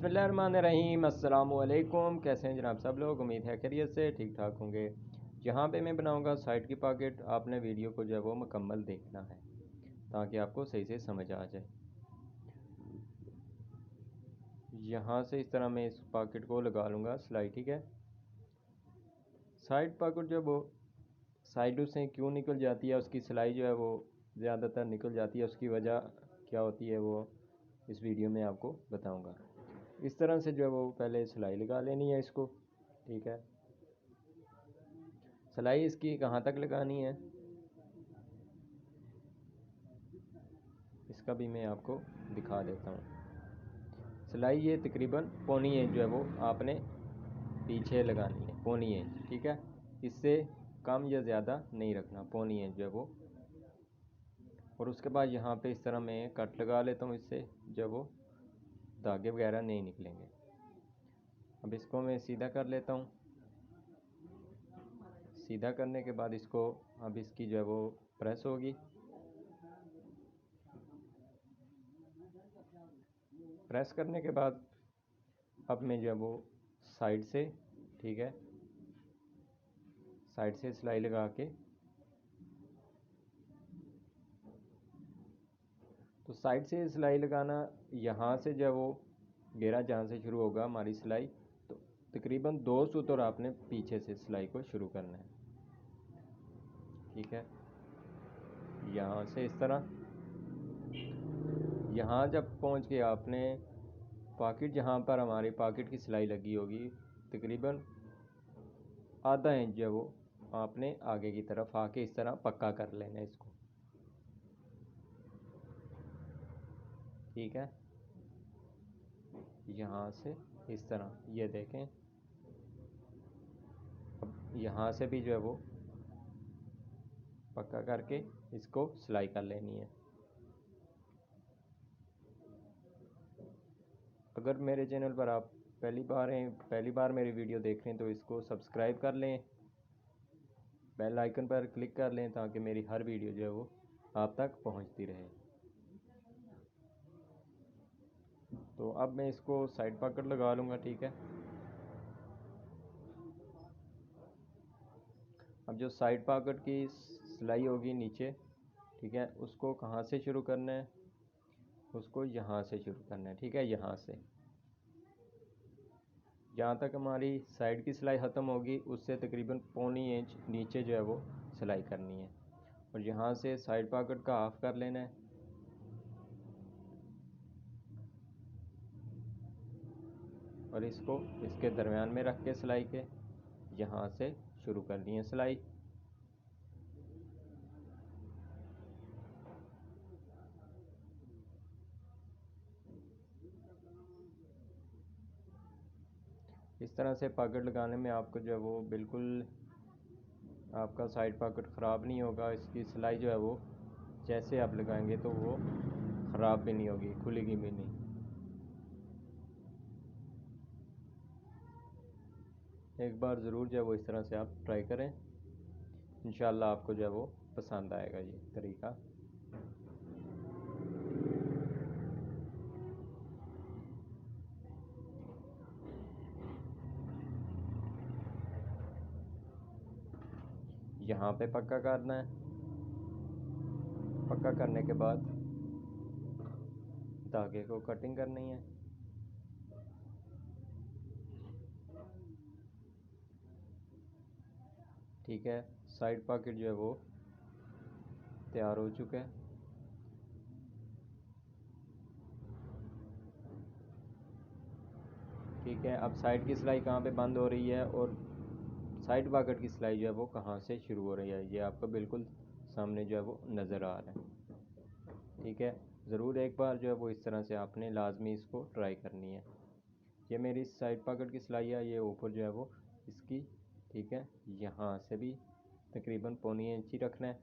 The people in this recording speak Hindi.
बिस्मिल्लाहिर्रहमानिर्रहीम। अस्सलामुअलैकुम। कैसे हैं जनाब सब लोग? उम्मीद है खैरियत से ठीक ठाक होंगे। यहाँ पे मैं बनाऊंगा साइड की पॉकेट। आपने वीडियो को जो है वो मुकम्मल देखना है ताकि आपको सही से समझ आ जाए। यहाँ से इस तरह मैं इस पॉकेट को लगा लूँगा सिलाई, ठीक है। साइड पॉकेट जो वो साइडों से क्यों निकल जाती है, उसकी सिलाई जो है वो ज़्यादातर निकल जाती है, उसकी वजह क्या होती है वो इस वीडियो में आपको बताऊंगा। इस तरह से जो है वो पहले सिलाई लगा लेनी है इसको, ठीक है। सिलाई इसकी कहाँ तक लगानी है इसका भी मैं आपको दिखा देता हूँ। सिलाई ये तकरीबन पौनी इंच जो है वो आपने पीछे लगानी है, पौनी इंच, ठीक है। इससे कम या ज़्यादा नहीं रखना, पौनी इंच जो है वो। और उसके बाद यहाँ पे इस तरह मैं कट लगा लेता हूँ, इससे जो वो धागे वगैरह नहीं निकलेंगे। अब इसको मैं सीधा कर लेता हूँ। सीधा करने के बाद इसको अब इसकी जो है वो प्रेस होगी। प्रेस करने के बाद अब मैं जो है वो साइड से, ठीक है, साइड से सिलाई लगा के, तो साइड से सिलाई लगाना, यहाँ से जो है वो घेरा जहाँ से शुरू होगा हमारी सिलाई, तो तकरीबन 2 सूत्र आपने पीछे से सिलाई को शुरू करना है, ठीक है। यहाँ से इस तरह, यहाँ जब पहुँच के आपने पॉकेट जहाँ पर हमारी पॉकेट की सिलाई लगी होगी तकरीबन आधा इंच जो है वो आपने आगे की तरफ आके इस तरह पक्का कर लेना है इसको, ठीक है। यहाँ से इस तरह ये देखें। अब यहाँ से भी जो है वो पक्का करके इसको सिलाई कर लेनी है। अगर मेरे चैनल पर आप पहली बार मेरी वीडियो देख रहे हैं तो इसको सब्सक्राइब कर लें, बेल आइकन पर क्लिक कर लें ताकि मेरी हर वीडियो जो है वो आप तक पहुंचती रहे। तो अब मैं इसको साइड पॉकेट लगा लूँगा, ठीक है। अब जो साइड पॉकेट की सिलाई होगी नीचे, ठीक है, उसको कहाँ से शुरू करना है? उसको यहाँ से शुरू करना है, ठीक है। यहाँ से जहाँ तक हमारी साइड की सिलाई ख़त्म होगी उससे तकरीबन पौनी इंच नीचे जो है वो सिलाई करनी है। और यहाँ से साइड पॉकेट का हाफ कर लेना है। और इसको इसके दरमियान में रख के सिलाई के यहाँ से शुरू करनी है सिलाई। इस तरह से पॉकेट लगाने में आपको जो है वो बिल्कुल आपका साइड पॉकेट ख़राब नहीं होगा। इसकी सिलाई जो है वो जैसे आप लगाएंगे तो वो ख़राब भी नहीं होगी, खुलेगी भी नहीं। एक बार ज़रूर जो है वो इस तरह से आप ट्राई करें, इंशाल्लाह आपको जो है वो पसंद आएगा ये तरीका। यहाँ पे पक्का करना है। पक्का करने के बाद धागे को कटिंग करनी है, ठीक है। साइड पॉकेट जो है वो तैयार हो चुका है, ठीक है। अब साइड की सिलाई कहाँ पे बंद हो रही है और साइड पॉकेट की सिलाई जो है वो कहाँ से शुरू हो रही है, ये आपको बिल्कुल सामने जो है वो नज़र आ रहा है, ठीक है। ज़रूर एक बार जो है वो इस तरह से आपने लाजमी इसको ट्राई करनी है। ये मेरी साइड पॉकेट की सिलाई है, ये ऊपर जो है वो इसकी, ठीक है। यहाँ से भी तकरीबन पौनी इंच ही रखना है,